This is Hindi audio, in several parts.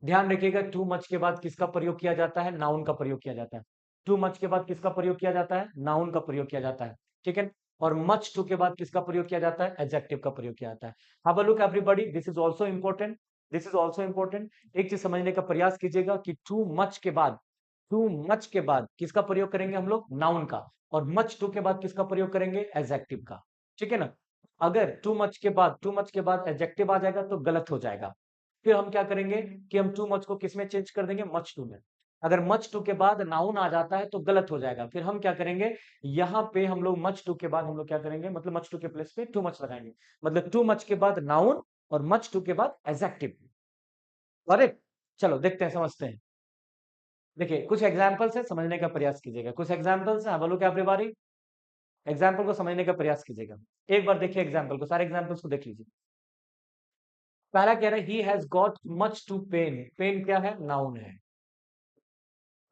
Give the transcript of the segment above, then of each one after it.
ध्यान रखिएगा टू मच के बाद किसका प्रयोग किया जाता है? नाउन का प्रयोग किया जाता है। टू मच के बाद किसका प्रयोग किया जाता है? नाउन का प्रयोग किया जाता है। ठीक है? और मच टू के बाद किसका प्रयोग किया जाता है? एडजेक्टिव का प्रयोग किया जाता है। Have a look everybody, this is also important. This is also important. एक चीज समझने का प्रयास कीजिएगा कि टू मच के बाद किसका प्रयोग करेंगे हम लोग? नाउन का। और मच टू के बाद किसका प्रयोग करेंगे? एडजेक्टिव का। ठीक है ना? अगर टू मच के बाद एडजेक्टिव आ जाएगा तो गलत हो जाएगा। फिर हम क्या करेंगे कि हम टू मच को किस में चेंज कर देंगे? मच टू में। अगर मच टू के बाद नाउन आ जाता है तो गलत हो जाएगा। फिर हम क्या करेंगे? यहाँ पे हम लोग मच टू के बाद हम लोग क्या करेंगे? मतलब मच टू के प्लेस पे टू मच लगाएंगे। मतलब टू मच के बाद नाउन और मच टू के बाद एडजेक्टिव। करेक्ट? चलो देखते हैं, समझते हैं। देखिए कुछ एग्जाम्पल्स है, समझने का प्रयास कीजिएगा। कुछ एग्जाम्पल्स है, बोलो क्या बारी एग्जाम्पल को समझने का प्रयास कीजिएगा। एक बार देखिए एग्जाम्पल को, सारे एग्जाम्पल्स को देख लीजिए। पहला कह रहा है he has got much too pain. Pain क्या है? नाउन है।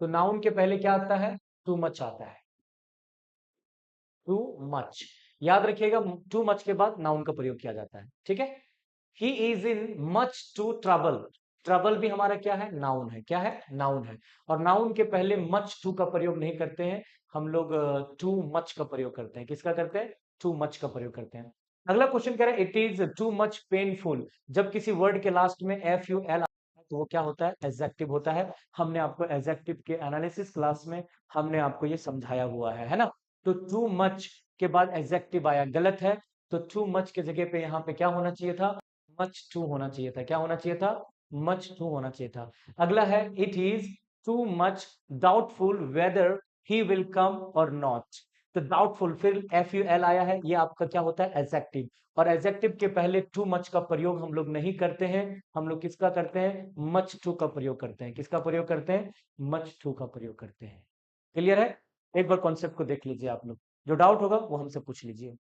तो नाउन के पहले क्या आता है? टू मच आता है। टू मच, याद रखिएगा टू मच के बाद नाउन का प्रयोग किया जाता है। ठीक है? He is in much too trouble. Trouble भी हमारा क्या है? नाउन है। क्या है? नाउन है। और नाउन के पहले मच टू का प्रयोग नहीं करते हैं हम लोग, टू मच का प्रयोग करते हैं। किसका करते हैं? टू मच का प्रयोग करते हैं। अगला क्वेश्चन कह रहा है it is too much painful. जब किसी वर्ड के लास्ट में एफ यू एल तो वो क्या होता है? एडजेक्टिव होता है। हमने आपको एडजेक्टिव के एनालिसिस क्लास में हमने आपको ये समझाया हुआ है ना? तो टू मच के बाद एडजेक्टिव आया, गलत है। तो टू मच के जगह पे यहाँ पे क्या होना चाहिए था? मच टू होना चाहिए था। क्या होना चाहिए था? मच टू होना चाहिए था। अगला है it is too much doubtful whether he will come और नॉट। तो डाउटफुल फिर एफ यू एल आया है, ये आपका क्या होता है? एडजेक्टिव। और एडजेक्टिव के पहले टू मच का प्रयोग हम लोग नहीं करते हैं। हम लोग किसका करते हैं? मच टू का प्रयोग करते हैं। किसका प्रयोग करते हैं? मच टू का प्रयोग करते हैं। क्लियर है? एक बार कॉन्सेप्ट को देख लीजिए आप लोग। जो डाउट होगा वो हमसे पूछ लीजिए।